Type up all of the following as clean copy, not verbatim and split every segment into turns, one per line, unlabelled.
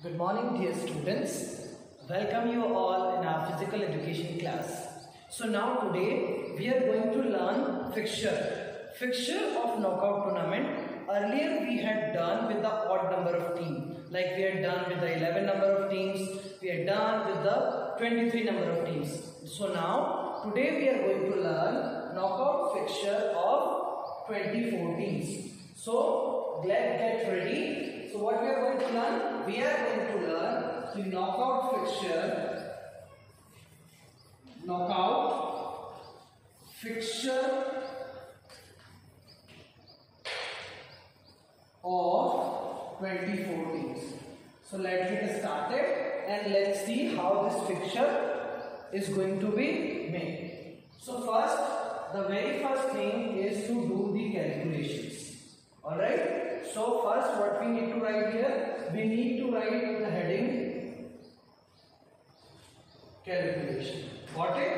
Good morning, dear students. Welcome you all in our physical education class. So now today we are going to learn fixture of knockout tournament. Earlier we had done with the odd number of teams, like we had done with the 11 number of teams, we had done with the 23 number of teams. So now today we are going to learn knockout fixture of 24 teams. So let's get ready. So what we are going to learn? We are going to learn the knockout fixture of 24 teams. So let's get started and let's see how this fixture is going to be made. So first, the very first thing is to do the calculations. Alright. So first what we need to write here, we need to write the heading calculation. Got it?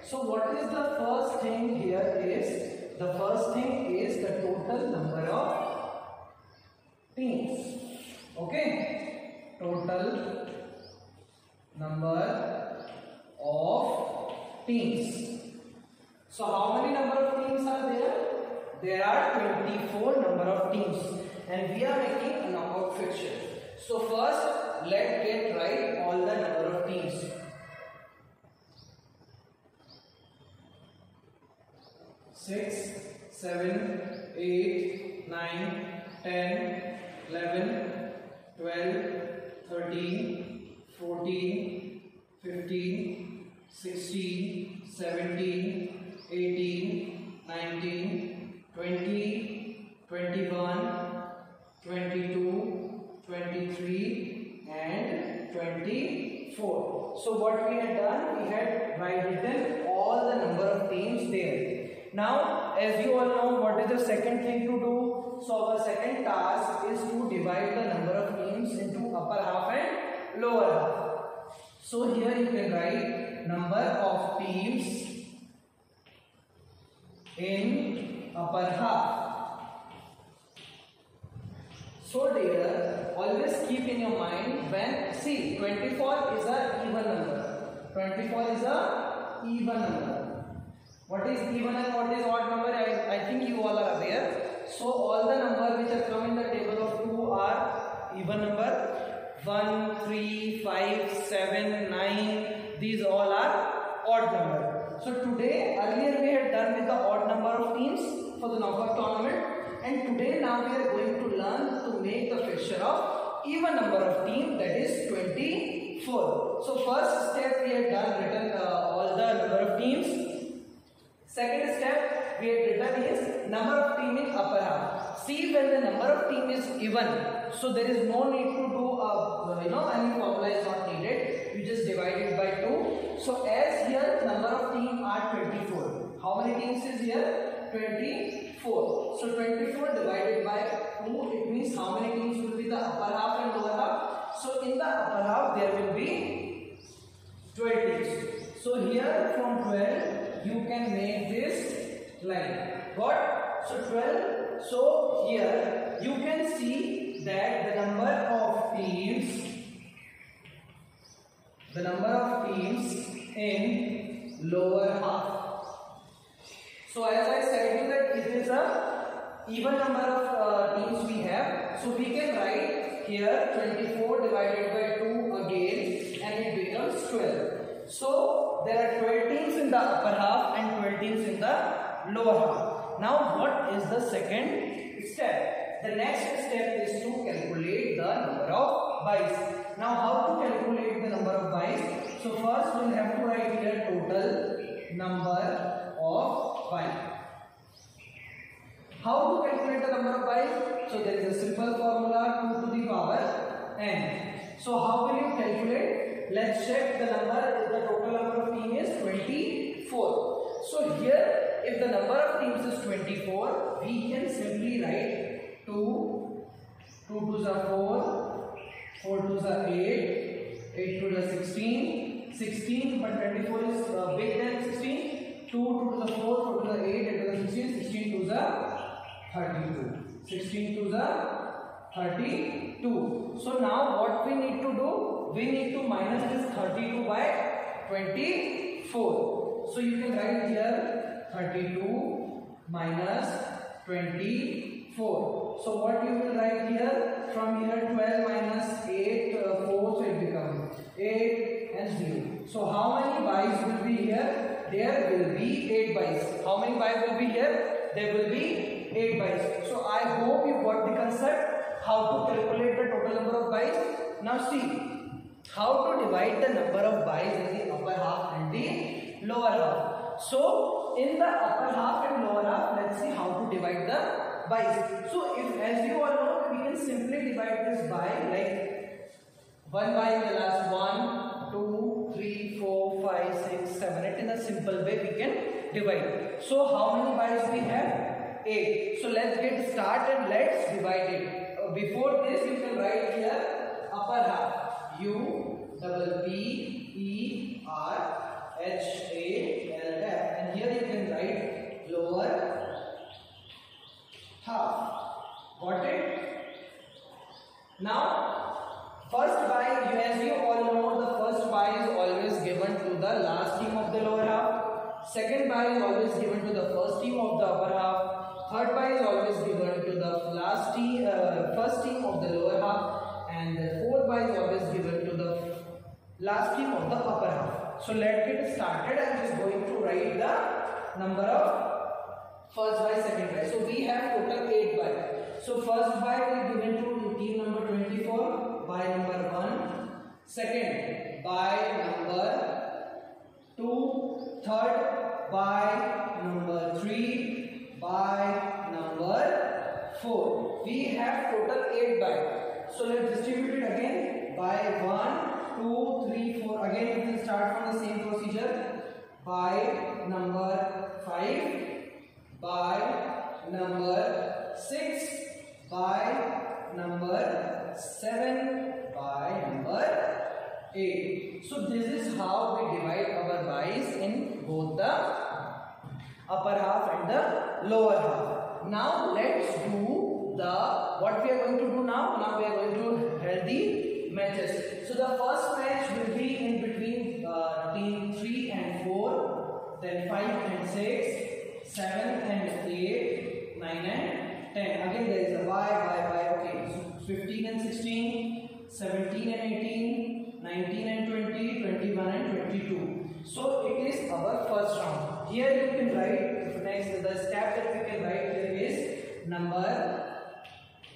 So what is the first thing here is, the first thing is the total number of teams. Okay? Total number of teams. So how many number of teams are there? There are 24 number of teams and we are making a knockout fixture. So first let's get right all the number of teams. 6, 7, 8, 9, 10, 11, 12, 13, 14, 15, 16, 17, 18, 19, 20, 21, 22, 23 and 24. So what we had done, we had written all the number of teams there. Now as you all know, what is the second thing to do? So our second task is to divide the number of teams into upper half and lower half. So here you can write number of teams in upper half. So dear, always keep in your mind when, see, 24 is a even number. 24 is a even number. What is even and what is odd number? I think you all are aware. So all the numbers which are come in the table of 2 are even number. 1, 3, 5, 7, 9. These all are odd number. So today, earlier we had done with the odd number of teams for the knockout tournament. And today now we are going to learn to make the fixture of even number of teams, that is 24. So first step we had done written all the number of teams. Second step we had written is number of team in upper half. See, when the number of team is even, so there is no need to do any formula is not needed. You just divide it by 2. So as here number of team are 24. How many teams is here? 24. So 24 divided by 2, it means how many teams will be the upper half and lower half? So in the upper half there will be 12 teams. So here from 12 you can make this line. Got? So 12. So here you can see that the number of teams in lower half. So as I said you that it is a even number of teams we have. So we can write here 24 divided by 2 again and it becomes 12. So there are 12 teams in the upper half and 12 teams in the lower half. Now what is the second step? The next step is to calculate the number of byes. Now how to calculate the number of byes? So first we will have to write here total number of byes. How to calculate the number of byes? So there is a simple formula 2 to the power n. So how will you calculate? Let's check the total number of teams is 24. So here if the number of teams is 24, we can simply write 2 2 are 4, 4 2 are 8, 8 2 are 16, 16 but 24 is bigger than 16, 2 2 are 4, 4 2 are 8, 8 2 are 16, 16 2 are 32, 16 2 are 32. So now what we need to do? We need to minus this 32 by 24. So you can write here 32 minus 24. So what you will write here? From here 12 minus 8, 4, so it becomes 8 and 0. So how many byes will be here? There will be 8 byes. How many byes will be here? There will be 8 byes. So I hope you got the concept how to calculate the total number of byes. Now see how to divide the number of byes in the upper half and the lower half. So in the upper half and lower half, let's see how to divide the byes. So if, as you all know, we can simply divide this by like 1 by in the last 1, 2, 3, 4, 5, 6, 7, 8. In a simple way we can divide. So how many byes we have? 8. So let's get started. Let's divide it. Before this you can write here upper half. U double P E R H A L F, and here you can write lower half. Got it? Now first by, as you all know, the first by is always given to the last team of the lower half. Second by is always given to the first team of the upper half. Third by is always given to the last team, first team of the lower half, and the fourth by is always given to the last team of the upper half. So let's get started. I'm just going to write the number of first by, second by. So we have total 8 by. So first by will be given to team number 24, by number 1. Second by number 2. Third by number 3. By number 4. We have total 8 by. So let's distribute it again by 1, 2, 3, 4. Again we will start from the same procedure. By number 5, by number 6, by number 7, by number 8. So this is how we divide our byes in both the upper half and the lower half. Now let's do the, what we are going to do now. Now we are going to have the matches. So the first match will be in between team 3 and 4, then 5 and 6, 7 and 8, 9 and 10. Again there is a by. Okay, so 15 and 16, 17 and 18, 19 and 20, 21 and 22. So it is our first round. Here you can write, next the step that we can write here is number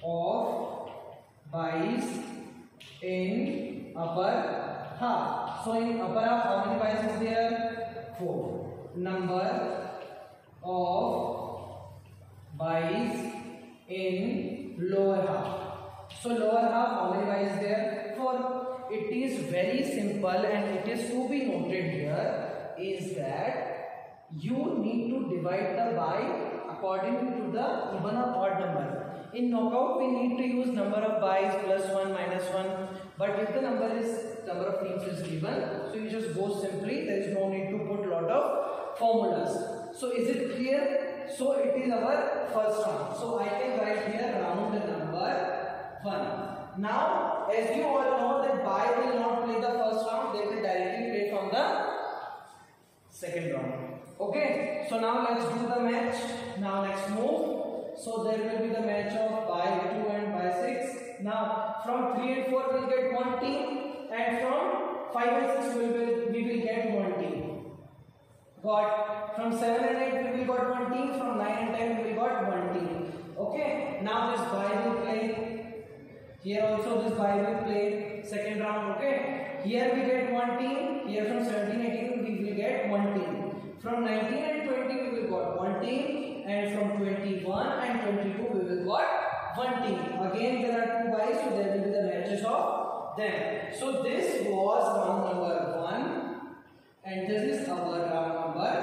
of byes in upper half. So in upper half, how many byes is there? 4. Number of byes in lower half. So lower half, how many byes is there? 4. It is very simple, and it is to be noted here is that you need to divide the by according to the even or odd number. In knockout we need to use number of byes plus 1 minus 1, but if the number of teams is given, so you just go simply. There is no need to put lot of formulas. So is it clear? So it is our first round. So I can write here round number 1. Now, as you all know that by will not play the first round, they will directly play from the second round. Okay, so now let's do the match. Now let's move. So there will be the match of by 2 and by 6. Now from 3 and 4 we will get one team, and from 5 and 6 we will get one team. Got from 7 and 8 we will got one team. From 9 and 10 we will got one team. Okay, now this by will play. Here also this by will play second round. Okay, here we get one team. Here from 17, 18 we will get one team. From 19 and 20 we will got one team, and from 21 and 22 we will got one team. Again there are 2 byes, so there will be the matches of them. So this was round number 1, and this is our round number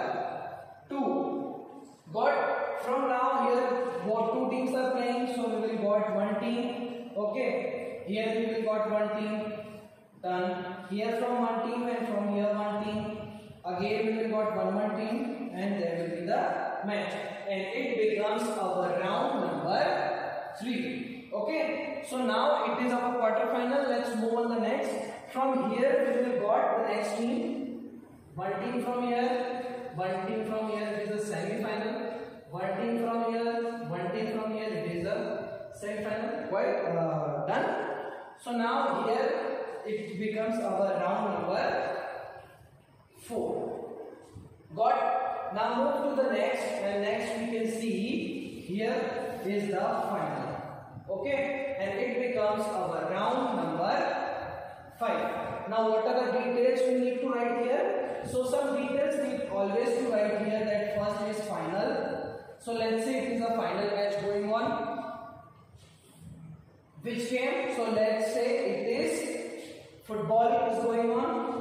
2. Got from now here what 2 teams are playing, so we will got one team. Okay, here we will got one team. Done. Here from one team, and from here one team. Again we will got one team, and there will be the match, and it becomes our round number 3. Okay, so now it is our quarter final. Let's move on the next. From here we will got the next team. One team from here, one team from here. It is a semi-final. One team from here, one team from here. It is a semi-final. Quite done. So now here it becomes our round number 4. Got? Now move to the next, and next we can see here is the final. Okay, and it becomes our round number 5. Now what are the details we need to write here? So some details we always to write here. That first is final. So let's say it is a final match going on. Which game? So let's say it is football is going on.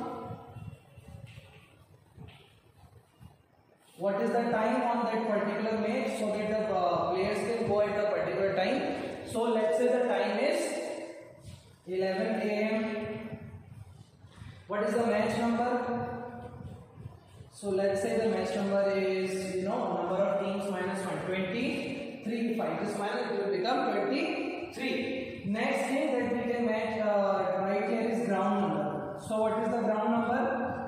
What is the time on that particular match so that the players can go at a particular time? So let's say the time is 11 a.m. What is the match number? So let's say the match number is, number of teams minus 1, 23. 5 is minus, it will become 23. Next thing that we can match right here is ground number. So what is the ground number?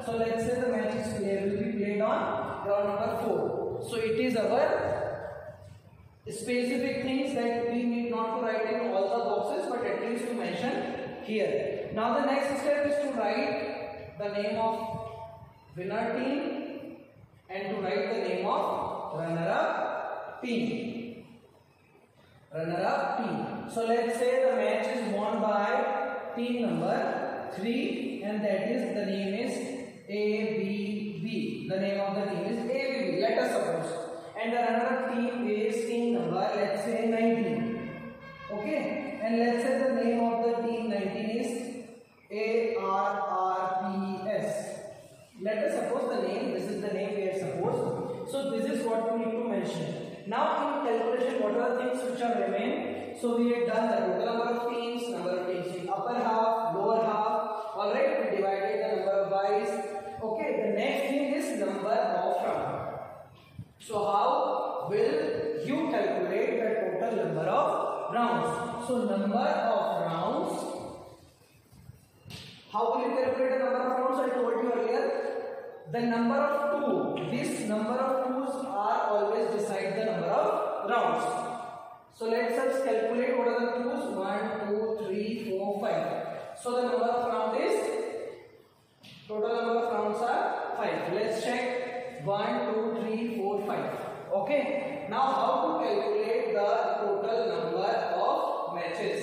So let's say the match is will be played on ground number 4. So it is our specific things that we need not to write in all the boxes, but at least to mention here. Now the next step is to write the name of winner team and to write the name of runner-up team. Runner-up team. So let's say the match is won by team number 3, and that is the name is ABB. The name of the team is ABB. Let us suppose. And the runner-up team is team number, let's say 19. Okay, and let's say the name of the team 19 is ARRPS. Let us suppose the name, this is the name we are supposed. So this is what we need to mention. Now in calculation, what are the things which are remain? So we have done the total number of teams in upper half, lower half. Alright, we divided the number of byes. Okay, the next thing is number of rounds. So how will you calculate the total number of rounds? So number of rounds. How will you calculate the number of rounds? I told you earlier. The number of 2. This number of 2's are always beside the number of rounds. So let's just calculate what are the 2's. 1, 2, 3, 4, 5. So the number of rounds is, total number of rounds are 5. Let's check. 1, 2, 3, 4, 5. Okay. Now how to calculate the total number of matches?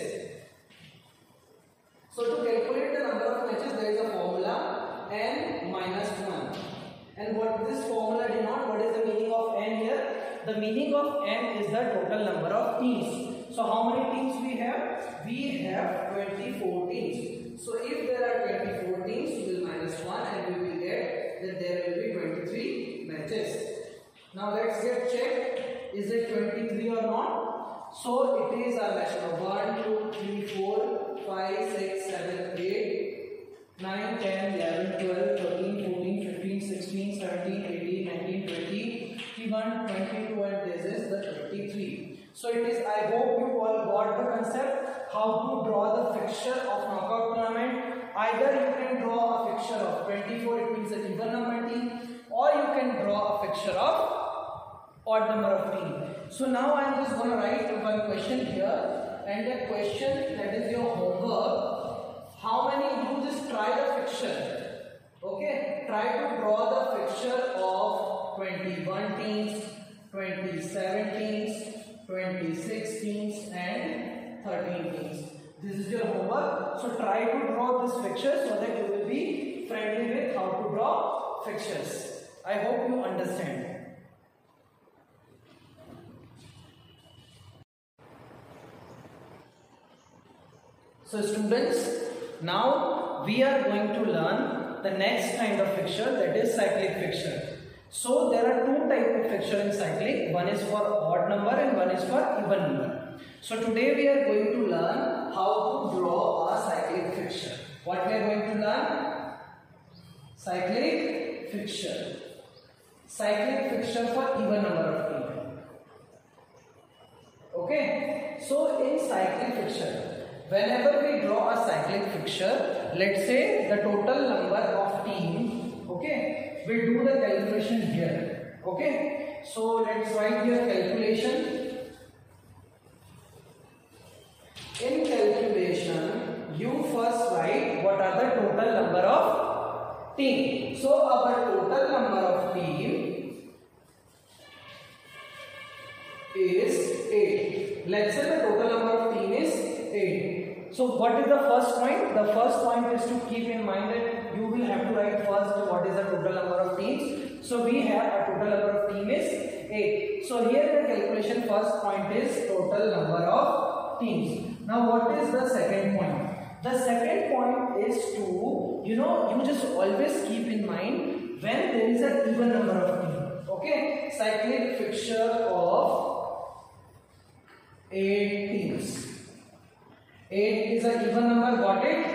So to calculate the number of matches, there is a formula n minus 1. And what this formula denotes, what is the meaning of n here? The meaning of n is the total number of teams. So how many teams we have? We have 24 teams. So if there are 24 teams, we will minus 1 and we will get that there will be 23 matches. Now let's get checked. Is it 23 or not? So it is a match number 1, 2, 3, 4, 5, 6, 7, 8, 9, 10, 11, 12, 13, 14, 15, 16, 17, 18, 19, 20, 21, 22, and this is the 23. So it is, I hope you all got the concept how to draw the fixture of knockout tournament. Either you can draw a fixture of 24, it means an even number team, or you can draw a fixture of odd number of team. So now I am just going to write one question here, and the question that is your homework. How many you just try the fixture? Okay, try to draw the fixture of 21 teams, 27 teams, 26 teams, and 13 teams. This is your homework. So try to draw this fixture so that you will be friendly with how to draw fixtures. I hope you understand. So students, now we are going to learn the next kind of fixture, that is cyclic fixture. So there are two types of fixture in cyclic. One is for odd number and one is for even number. So today we are going to learn how to draw a cyclic fixture. What we are going to learn? Cyclic fixture. Cyclic fixture for even number of teams. Okay. Okay, so in cyclic fixture, whenever we draw a cyclic fixture, let's say the total number of teams, okay, we'll do the calculation here. Okay, so let's write here calculation. In calculation, you first write what are the total number of teams. So our total number of teams is 8. Let's say the total number of teams is 8. So what is the first point? The first point is to keep in mind that you will have to write first what is the total number of teams. So we have a total number of teams is 8. So here the calculation first point is total number of teams. Now what is the second point? The second point is to, you just always keep in mind when there is an even number of teams. Okay, cyclic fixture of 8 teams. 8 is an even number, got it?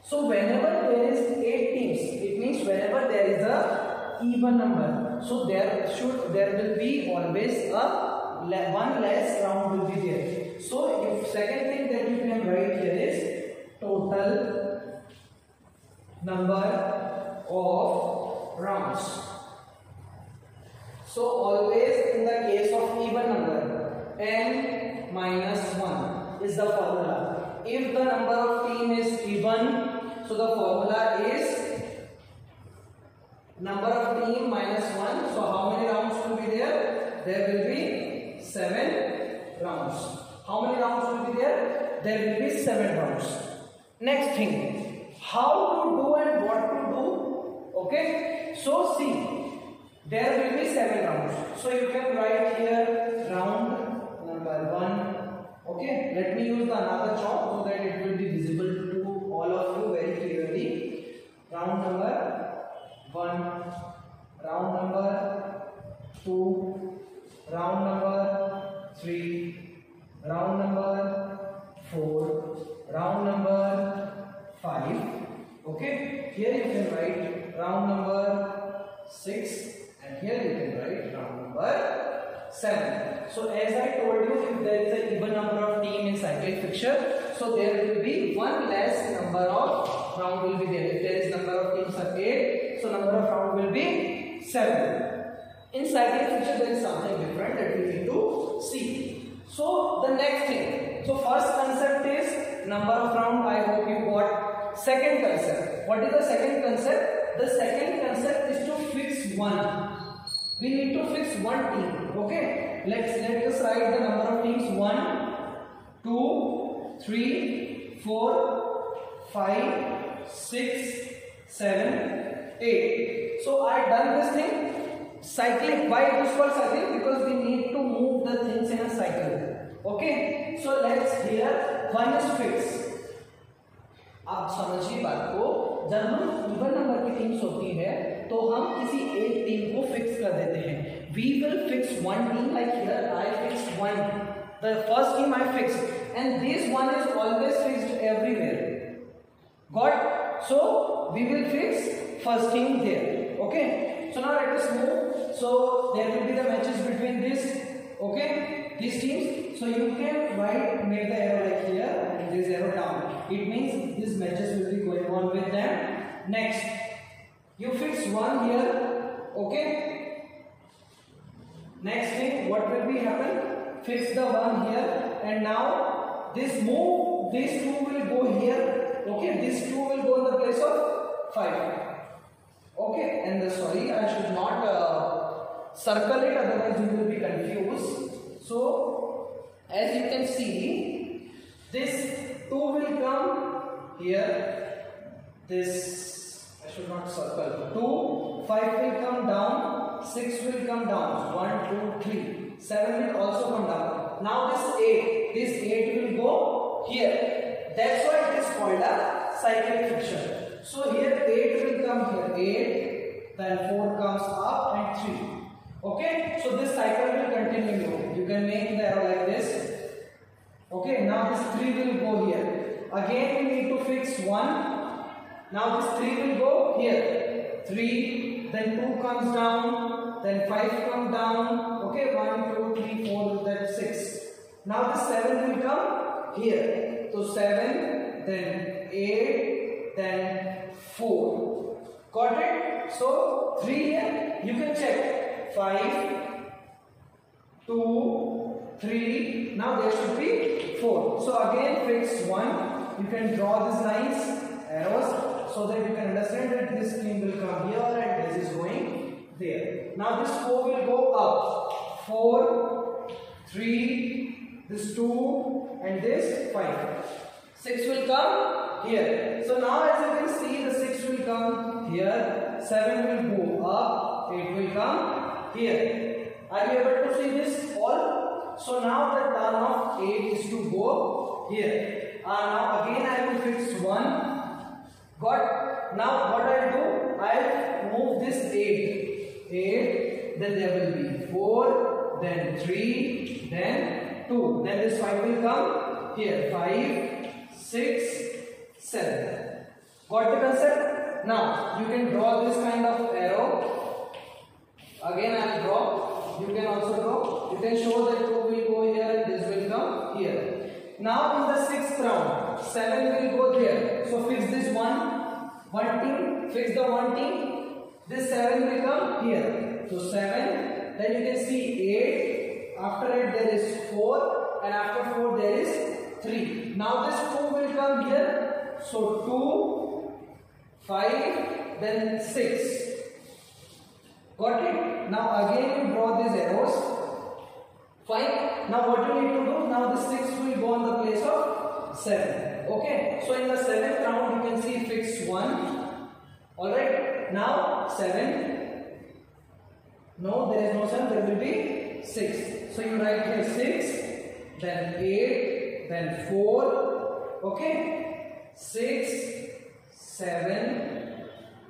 So whenever there is 8 teams, it means whenever there is a even number, so there will be always a one less round will be there. So if second thing that you can write here is total number of rounds. So always in the case of even number, n minus 1 is the formula. If the number of teams is even, so the formula is number of team minus 1. So how many rounds will be there? There will be 7 rounds. How many rounds will be there? There will be 7 rounds. Next thing, how to do and what to do. Okay, so see, there will be 7 rounds. So you can write here round number 1. Okay, let me use another chalk so that it will be visible to all of you very clearly. Round number 1, round number 2, round number 3, round number 4, round number 5. Okay, here you can write round number 6 and here you can write round number 7. So as I told you, if there is an even number of team in cyclic fixture, so there will be one less number of round will be there. If there is number of teams are 8, so number of round will be 7. In cyclic fixture there is something different that we need to see. So the next thing, so first concept is number of round. I hope you got. Second concept, what is the second concept? The second concept is to fix one. We need to fix one team. Okay, let us write the number of teams 1, 2, 3, 4, 5, 6, 7, 8. So I done this thing. Cyclic. Why it is called cyclic? Because we need to move the things in a cycle. Okay, so let's here one is fixed. आप समझिए बात को, जब हम even number की teams होती है तो हम किसी एक टीम को फिक्स कर देते हैं. We will fix one team, like here I fixed one. The first team I fixed, and this one is always fixed everywhere. Got? So we will fix first team there. Okay. So now let us move. So there will be the matches between this. Okay, these teams. So you can make the arrow like here and this arrow down. It means these matches will be going on with them. Next, you fix one here. Okay. Next thing, what will be happen? Fix the one here, and now this move. These two will go here. Okay, these two will go in the place of 5. Okay, and sorry, I should not circle it, otherwise you will be confused. So, as you can see, this 2 will come here. This, I should not circle. 2, 5 will come down, 6 will come down. 1, 2, 3. 7 will also come down. Now this 8 will go here. That's why it is called a cyclic fixture. So here 8 will come here, 8, then 4 comes up and 3. Okay, so this cycle will continue. You can make the arrow like this. Okay, now this 3 will go here. Again we need to fix 1. Now this 3 will go here. 3, then 2 comes down, then 5 comes down. Okay, 1, 2, 3, 4, then 6. Now this 7 will come here. So 7, then 8, then 4. Got it? So 3 here. You can check. 5, 2, 3. Now there should be 4. So again fix 1. You can draw these lines, arrows, so that you can understand that this thing will come here and this is going there. Now this 4 will go up. 4, 3, this 2 and this 5. 6 will come here. So now as you can see, the 6 will come here. 7 will go up. 8 will come here. Are you able to see this all? So now the turn of 8 is to go here. Now again I will fix 1. Got? Now what I'll do? I'll move this 8. 8. Then there will be 4. Then 3. Then 2. Then this 5 will come here. 5, 6, 7. Got the concept? Now you can draw this kind of arrow. Again I will draw. You can also draw. You can show that 2 will go here and this will come here. Now in the 6th round, 7 will go there. So fix this one team. Fix the one team. This 7 will come here. So 7. Then you can see 8. After it there is 4. And after 4 there is 3. Now this 2 will come here. So 2, 5, then 6. Got it? Now again you draw these arrows. Fine. Now what you need to do? Now the 6 will go on the place of 7. Okay. So in the 7th round you can see fix 1. Alright. Now 7. No, there is no 7. There will be 6. So you write here 6. Then 8. Then 4. Okay. 6, 7,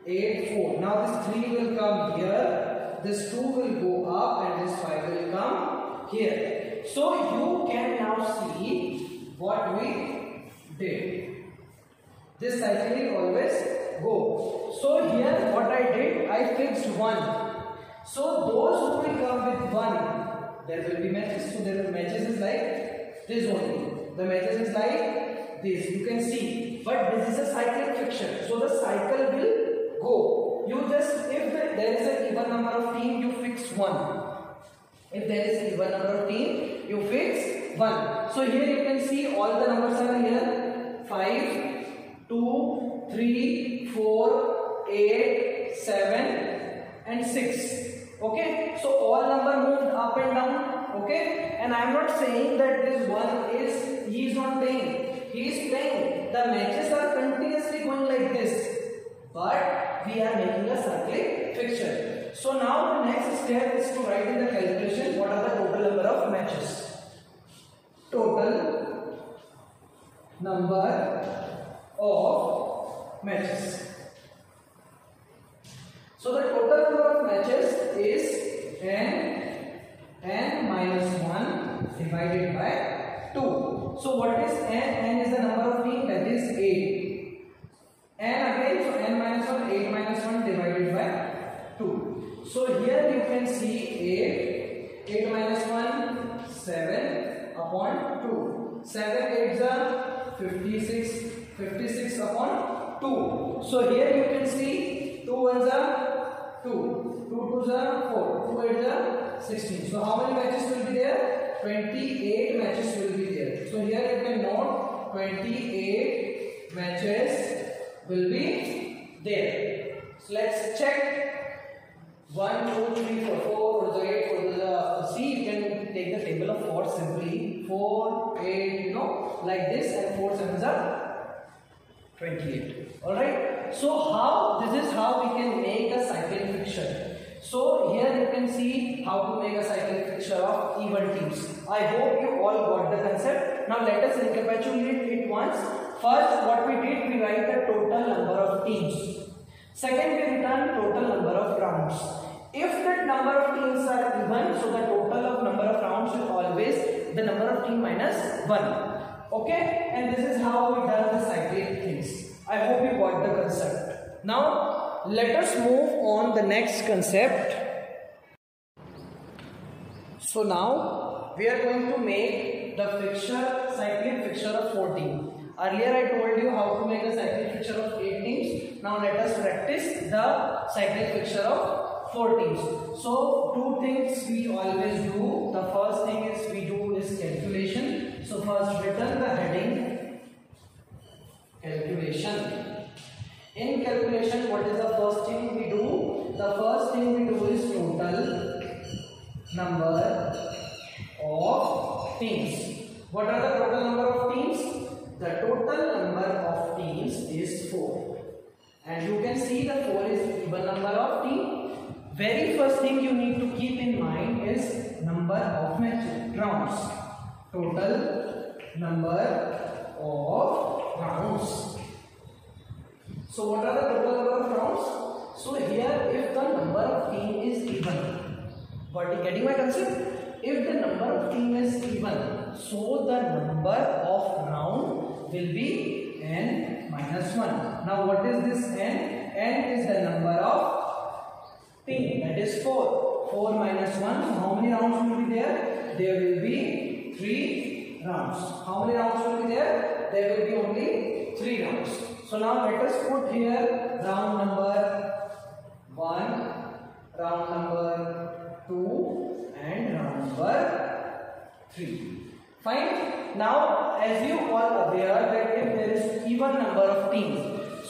8, 4. Now this 3 will come here. This 2 will go up and this 5 will come here. So you can now see what we did. This cycle will always go. So here what I did, I fixed 1. So those who will come with 1, there will be matches. So there will matches is like this only. The matches is like this. You can see. But this is a cyclic fiction. So the cycle will go. You just, if there is an even number of team, you fix 1. If there is even number of team, you fix 1. So here you can see all the numbers are here. 5, 2, 3, 4, 8, 7 and 6. Okay. So all number moved up and down. Okay. And I am not saying that this one is, he is not playing. He is playing. The matches are continuously going like this. But we are making a cyclic fixture. So now the next step is to write in the calculation what are the total number of matches. Total number of matches. So the total number of matches is n minus 1 divided by 2. So what is n? N is the number of team, that is 8. And again, so n minus 1, 8 minus 1 divided by 2. So here you can see 8 minus 1, 7 upon 2. 7 8s are 56, 56 upon 2. So here you can see 2 1s are 2, 2 2s are 4, 2 8s are 16. So how many matches will be there? 28 matches will be there. So here you can note 28 matches will be there. So let's check. 1, 2, 3, 4, 4 to the 8, 4 to the C. You can take the table of 4 simply. 4, 8, you know, like this, and 4 7s are 28. Alright. So this is how we can make a cyclic fixture. So here you can see how to make a cyclic fixture of even teams. I hope you all got the concept. Now let us recapitulate it once. First, what we did, we write the total number of teams. Second, we return total number of rounds. If that number of teams are even, so the total of number of rounds is always the number of team minus 1. Okay, and this is how we done the cyclic things. I hope you got the concept. Now let us move on the next concept. So now we are going to make the cyclic fixture of 4 teams. Earlier I told you how to make a cyclic fixture of 8 teams. Now let us practice the cyclic fixture of 4 teams. So two things we always do. The first thing we do is calculation. So first return the heading calculation. In calculation, what is the first thing we do? The first thing we do is total number of teams. What are the total number of teams? The total number of teams is 4. And you can see the 4 is even number of teams. Very first thing you need to keep in mind is number of rounds. Total number of rounds. So what are the total number of rounds? So here if the number of team is even, getting my concept? If the number of team is even, so the number of round will be n minus 1. Now what is this n? N is the number of team, that is 4. 4 minus 1, so how many rounds will be there? There will be 3 rounds. How many rounds will be there? There will be only 3 rounds. So now let us put here round number 1, round number 2 and round number 3. Fine. Now as you all aware that if there is even number of teams,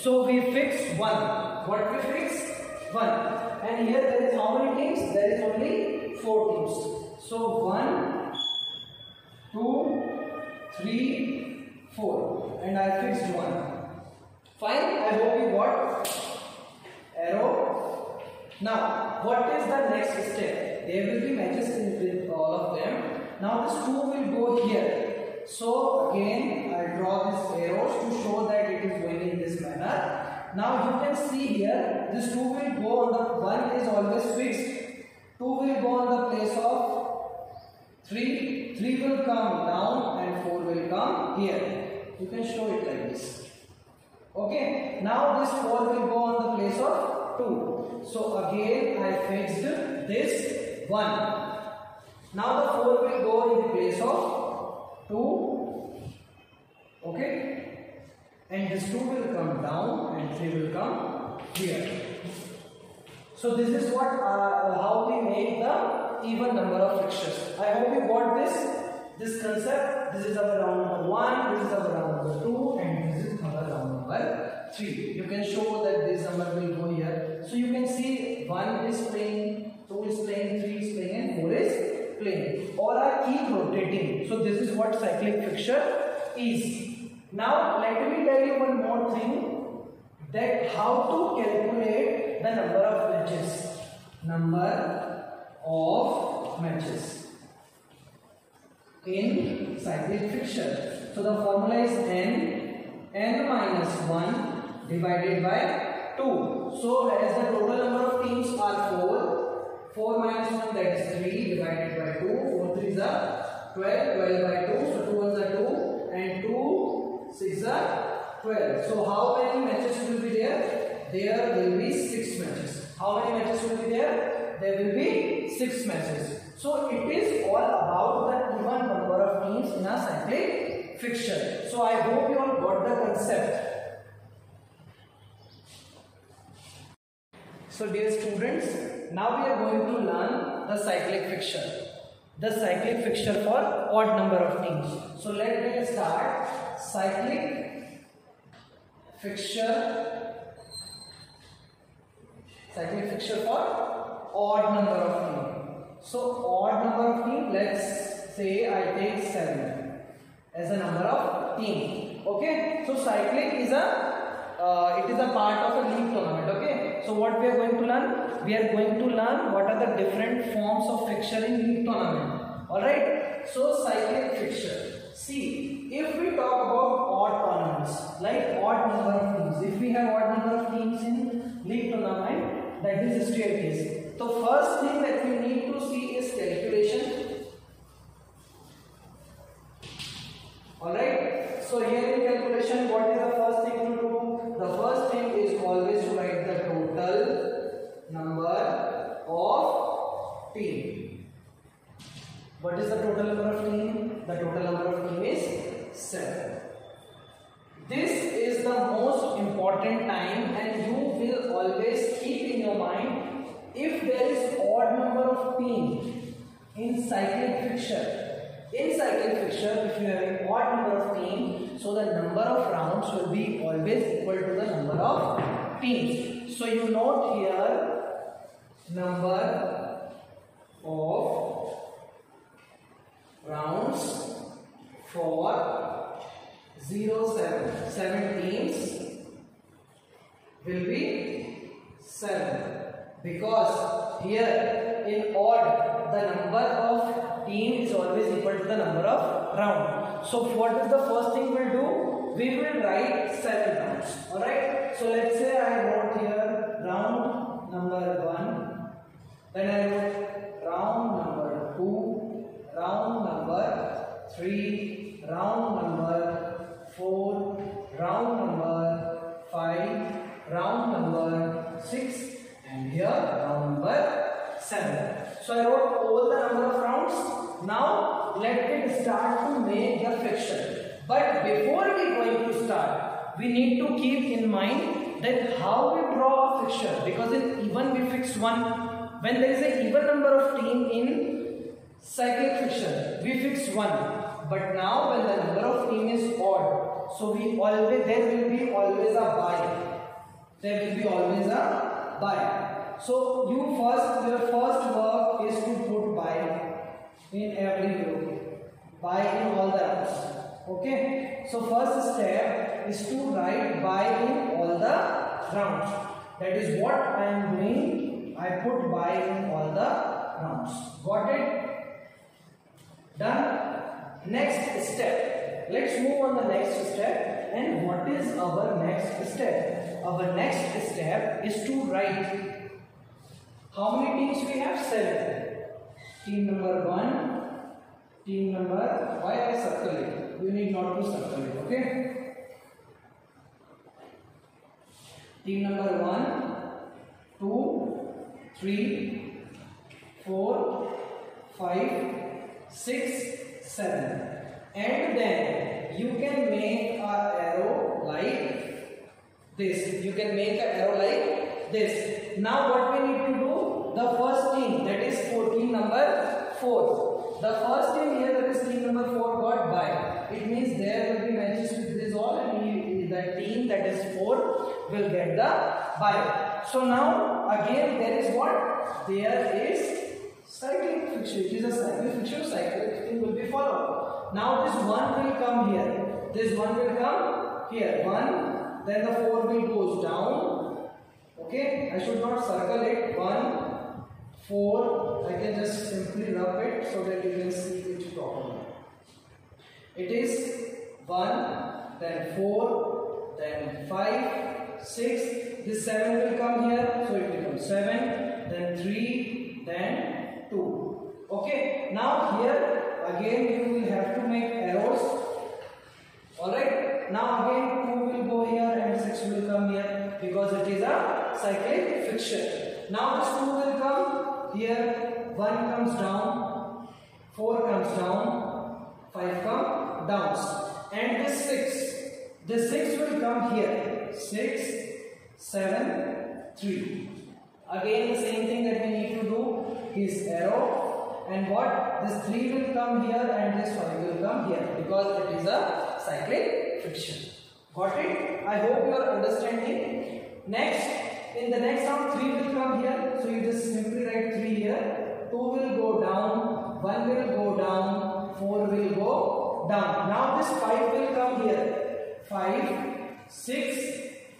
so we fix 1. What we fix? 1. And here there is how many teams? There is only 4 teams. So 1, 2, 3, 4. And I fixed 1. Fine, I hope you got arrow. Now, what is the next step? There will be matches with all of them. Now, this 2 will go here. So, again, I draw this arrows to show that it is going in this manner. Now, you can see here, this 2 will go on the 1 is always fixed. 2 will go on the place of 3. 3 will come down and 4 will come here. You can show it like this. Okay, now this 4 will go on the place of 2. So again I fixed this 1. Now the 4 will go in the place of 2. Okay, and this 2 will come down and 3 will come here. So this is what how we make the even number of fixtures. I hope you got this concept. This is our round number 1, this is our round number 2, and this is our round number 3. You can show that this number will go here. So you can see 1 is playing, 2 is playing, 3 is playing, and 4 is playing. All are keep rotating. So this is what cyclic fixture is. Now let me tell you one more thing, that how to calculate the number of matches. Number of matches in cyclic fixture. So the formula is n minus 1 divided by 2. So as the total number of teams are 4 minus 1, that is 3 divided by 2. 4 3s are 12, 12 by 2. So 2 1s are 2 and 2 6 are 12. So how many matches will be there? There will be 6 matches. How many matches will be there? There will be 6 matches. So it is all about the even number of teams in a cyclic fixture. So I hope you all got the concept. So dear students, now we are going to learn the cyclic fixture. The cyclic fixture for odd number of teams. So let me start. Cyclic fixture for odd number of teams. So odd number of team, let's say I take 7 as a number of team. Okay, so cyclic is it is a part of a league tournament. Okay, so what we are going to learn? We are going to learn what are the different forms of fixture in league tournament. Alright, so cyclic fixture. See, if we talk about odd tournaments, like odd number of teams, if we have odd number of teams in league tournament, that is staircase. So first thing that we need to see is calculation. Alright, so here in calculation, what is the first thing to do? The first thing is always to write the total number of team. What is the total number of team? The total number of team is 7. This is the most important time, and you will always keep in your mind, if there is odd number of team in cyclic fixture. In cyclic fixture, if you have an odd number of teams, so the number of rounds will be always equal to the number of teams. So you note here number of rounds for 7 teams will be 7, because here in odd the number of team is always equal to the number of round. So what is the first thing we'll do? We will write 7 rounds. Alright. So let's say I wrote here round number 1, then I wrote round number 2, round number 3, round number 4, round number 5, round number 6, and here round number 7. So I wrote all the number of rounds. Now let it start to make the fixture. But before we going to start, we need to keep in mind that how we draw a fixture, because in even we fix 1. When there is an even number of team in cyclic fixture, we fix 1. But now when the number of team is odd, so there will be always a buy. There will be always a buy. So your first work is to put buy in every group, buy in all the rounds. Okay. So first step is to write buy in all the rounds. That is what I am doing. I put buy in all the rounds. Got it? Done. Next step. Let's move on the next step. And what is our next step? Our next step is to write how many teams we have? 7. Team number 1, team number, why I circle it? You need not to circle it, okay? Team number 1, 2, 3, 4, 5, 6, 7. And then you can make an arrow like this. You can make an arrow like this. Now what we need to do? The first team, that is team number 4. The first team here, that is team number 4, got by. It means there will be matches with this all, and the team that is 4 will get the by. So now again there is what? There is cyclic fixture. It is a cyclic fixture. Cyclic thing will be followed. Now this 1 will come here. This 1 will come here. 1. Then the 4 will goes down. Okay, I should not circle it. 1, 4. I can just simply rub it so that you can see it properly. It is 1, then 4, then 5, 6. This 7 will come here, so it becomes 7, then 3, then 2. Okay, now here again you will have to make arrows. Alright, now again 2 will go here and 6 will come here, because it is a cyclic fixture. Now this 2 will come here, 1 comes down, 4 comes down, 5 come down, and this 6 will come here, 6, 7, 3. Again the same thing that we need to do is arrow, and what? This 3 will come here and this 5 will come here, because it is a cyclic fixture. Got it? I hope you are understanding. Next, in the next round 3 will come here, so you just simply write 3 here. 2 will go down, 1 will go down, 4 will go down. Now this 5 will come here, 5, 6,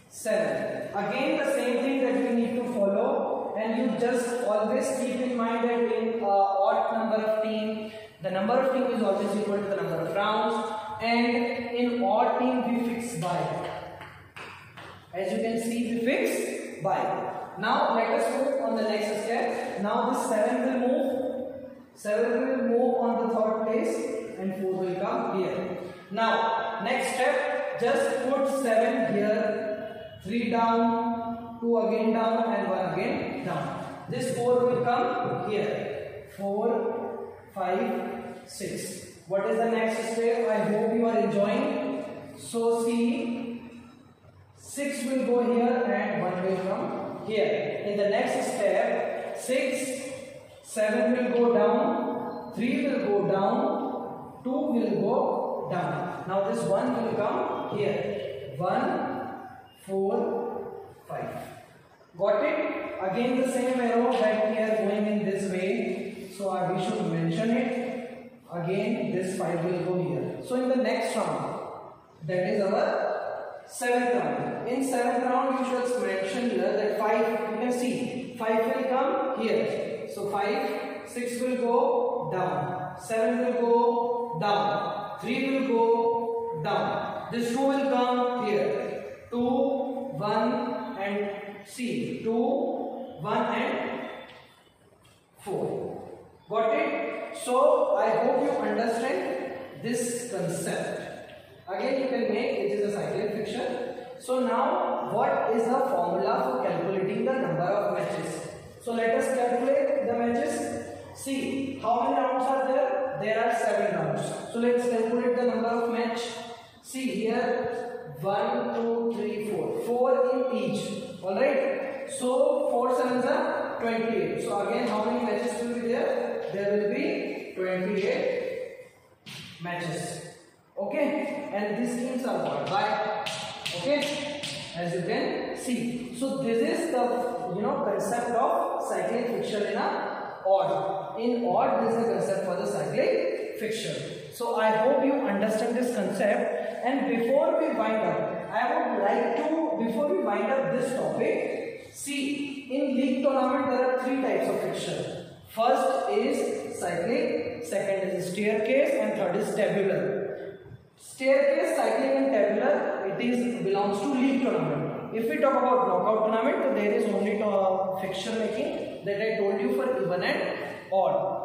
7. Again the same thing that we need to follow, and you just always keep in mind that in odd number of team, the number of team is always equal to the number of rounds, and in odd team we fix by. As you can see, we fix by. Now let us move on the next step. Now this 7 will move. 7 will move on the third place, and 4 will come here. Now next step, just put 7 here. 3 down, 2 again down, and 1 again down. This 4 will come here. 4, 5, 6. What is the next step? I hope you are enjoying. So see, 6 will go here and 1 will come here. In the next step, 6, 7 will go down, 3 will go down, 2 will go down. Now this 1 will come here. 1, 4, 5. Got it? Again the same arrow that we are going in this way. So we should mention it. Again this 5 will go here. So in the next round, that is our 7th round. In 7th round you should mention here that 5, you can see 5 will come here. So 5, 6 will go down, 7 will go down, 3 will go down. This 2 will come here. 2, 1 and see 2, 1 and 4. Got it? So I hope you understand this concept. Again you can make it is a cyclic friction. So now what is the formula for calculating the number of matches? So let us calculate the matches. See how many rounds are there? There are 7 rounds. So let's calculate the number of match. See here 1, 2, 3, 4. 4 in each. Alright. So 4 sevens are 28. So again how many matches will be there? There will be 28 matches. Okay. And these teams are what? By. Okay. As you can see. So this is the concept of cyclic friction in a odd. In odd this is the concept for the cyclic friction. So I hope you understand this concept. And before we wind up, I would like to, before we wind up this topic, see in league tournament there are 3 types of friction. First is cyclic, second is staircase, and third is tabular. Staircase, cyclic and tabular, it belongs to league tournament. If we talk about knockout tournament, so there is only friction making that I told you for even and odd.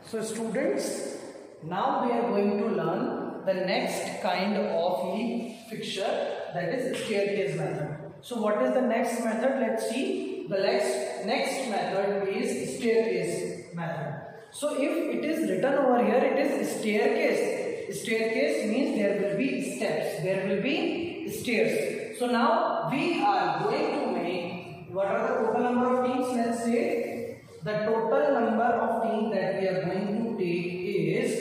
So students, now we are going to learn the next kind of league friction, that is staircase method. So what is the next method? Let's see. The next method is staircase method. So if it is written over here, it is staircase. Staircase means there will be steps, there will be stairs. So now we are going to make, what are the total number of teams? Let's say the total number of teams that we are going to take is,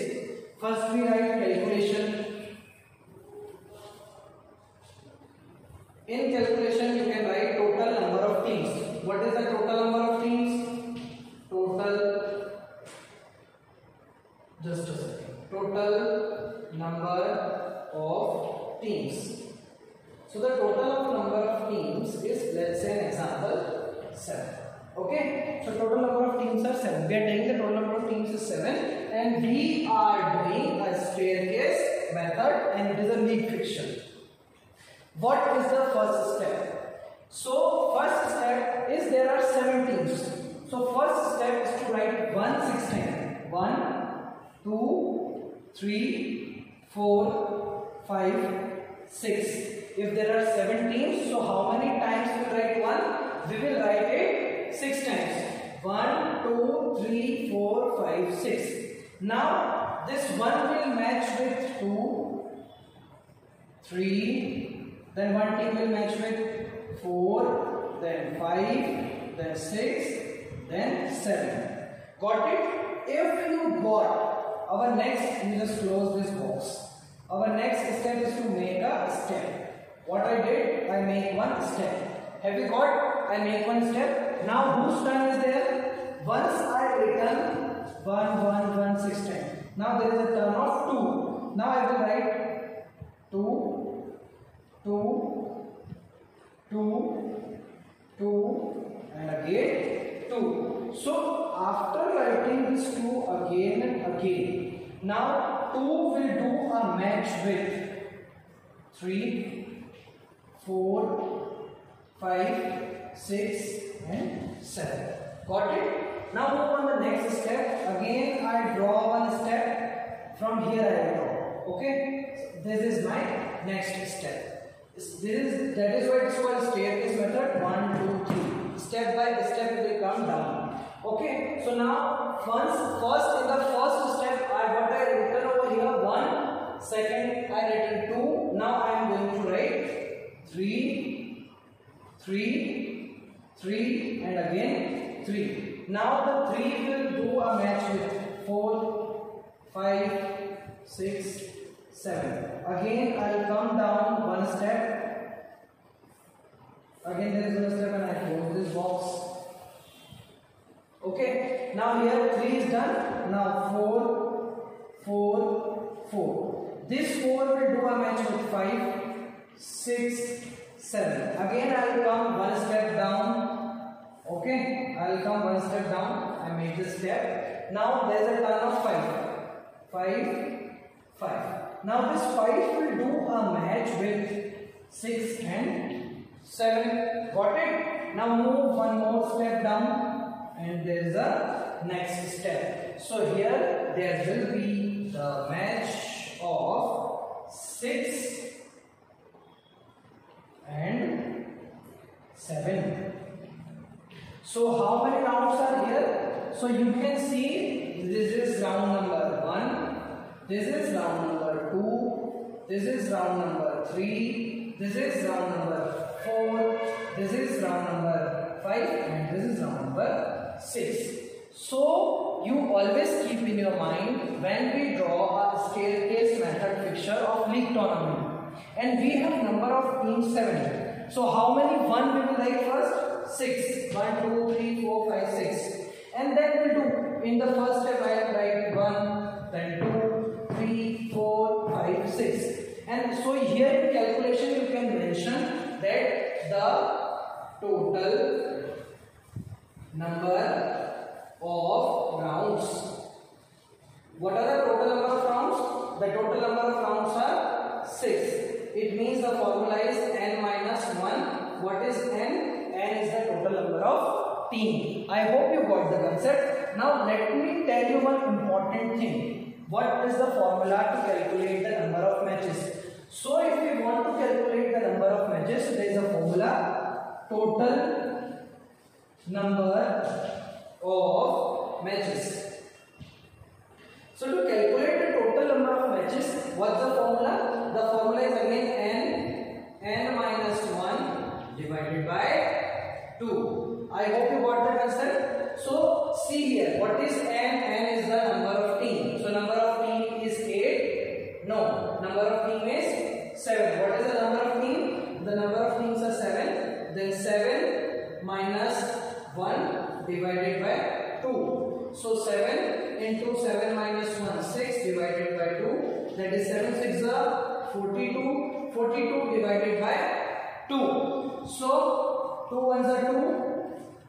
first we write calculation. In calculation you can write total number of teams. What is the total number of teams? Total, just a second. Total number of teams. So the total number of teams is, let's say an example, 7. Okay. So total number of teams are 7. We are taking the total number of teams is 7, and we are doing a staircase method, and it is a league friction. What is the first step? So first step is there are 7 teams. So first step is to write 1 6 times. 1, 2, 3, 4, 5, 6. If there are 7 teams, so how many times we will write 1? We will write it 6 times. 1, 2, 3, 4, 5, 6. Now this 1 will match with 2, 3. Then one team will match with 4, then 5, then 6, then 7. Got it? If you got, our next, you just close this box. Our next step is to make a step. What I did, I make one step. Have you got? I make one step. Now whose turn is there? Once I return 1, 1, 1, 6 times. Now there is a turn of 2. Now I will write 2, 2, 2, 2, and again 2. So after writing this 2 again and again, now 2 will do a match with 3, 4, 5, 6, and 7. Got it? Now move on the next step. Again I draw one step. From here I draw. Okay? This is my next step. That is why it's called staircase method. 1, 2, 3. Step by step it will come down. Okay, so now first in the first step what I written over here 1, second I written 2. Now I am going to write 3, 3, 3 and again 3. Now the 3 will do a match with 4, 5, 6, 7. Again I will come down one step. Again there is one step and I close this box. Okay, now here 3 is done. Now 4, 4, 4. This 4 will do a match with 5, 6, 7. Again I will come one step down. Okay, I will come one step down. I made this step. Now there is a turn of 5. 5, 5. Now this 5 will do a match with 6 and 7. Got it? Now move one more step down. And there is a next step. So here there will be the match of 6 and 7. So how many rounds are here? So you can see this is round number 1, this is round number 2, this is round number 3, this is round number 4, this is round number 5 and this is round number 6. So you always keep in your mind when we draw a staircase method fixture of league tournament and we have number of teams 7. So how many 1 we will write first? 6. 1, 2, 3, 4, 5, 6. And then we will do in the first step I will write 1, then 2, 3, 4, 5, 6. And so here in calculation you can mention that the total number of rounds. What are the total number of rounds? The total number of rounds are 6. It means the formula is n minus 1. What is n? N is the total number of team. I hope you got the concept. Now let me tell you one important thing. What is the formula to calculate the number of matches? So if we want to calculate the number of matches, there is a formula: total number of matches. So to calculate the total number of matches, what's the formula? The formula is again n minus 1 divided by 2. I hope you got the concept. So see here, what is n? N is the number of team. So number of team is 8. No, number of team is 7. What is the number of team? The number of teams are 7. Then 7 minus 1 divided by 2. So 7 into 7 minus 1, 6 divided by 2. That is 7 6 are 42. 42 divided by 2. So 2 ones are 2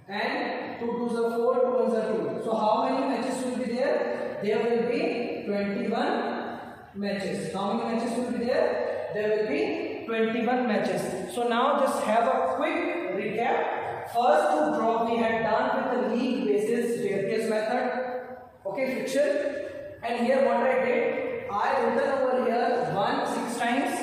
and 2 twos are 4, 2 ones are 2. So how many matches will be there? There will be 21 matches. How many matches will be there? There will be 21 matches. So now just have a quick recap. First to draw we had done with the league basis staircase method. Okay, fixture. And here what I did, I written over here 1 6 times.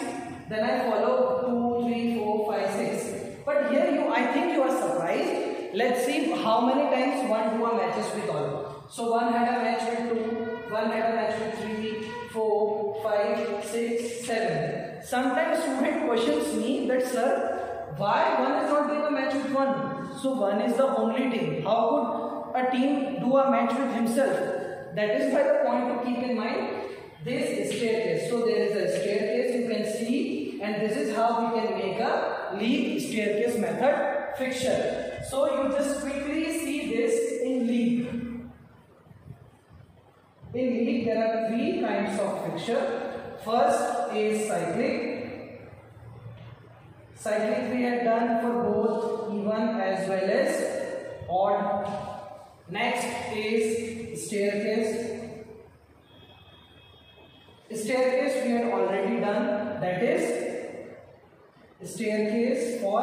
Then I follow 2, 3, 4, 5, 6. But here I think you are surprised. Let's see how many times 1 do a matches with all. So 1 had a match with 2, 1 had a match with 3, 4, 5, 6, 7. Sometimes student questions me that, sir, why 1 is not doing a match with 1? So 1 is the only team. How could a team do a match with himself? That is why the point to keep in mind. This staircase. So there is a staircase you can see, and this is how we can make a league staircase method fixture. So you just quickly see this in league. In league there are 3 kinds of fixture. First is cyclic. Cyclic we have done for both even as well as odd. Next is staircase. Staircase we had already done, that is staircase for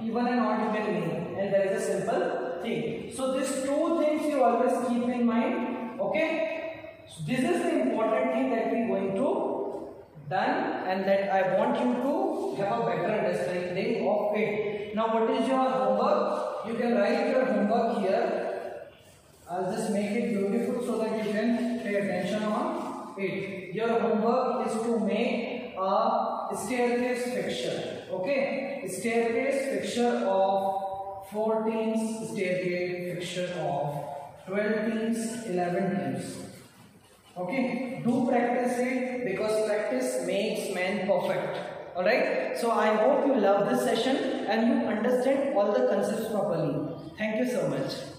even and odd you can make, and that is a simple thing. So these 2 things you always keep in mind. Okay, so this is the important thing that we are going to done, and that I want you to have a better understanding of it. Now what is your homework? You can write your homework here. I'll just make it beautiful so that you can pay attention on it. Your homework is to make a staircase fixture. Okay, staircase fixture of 4 teams, staircase fixture of 12 teams, 11 teams. Okay, do practice it because practice makes man perfect. Alright, so I hope you love this session and you understand all the concepts properly. Thank you so much.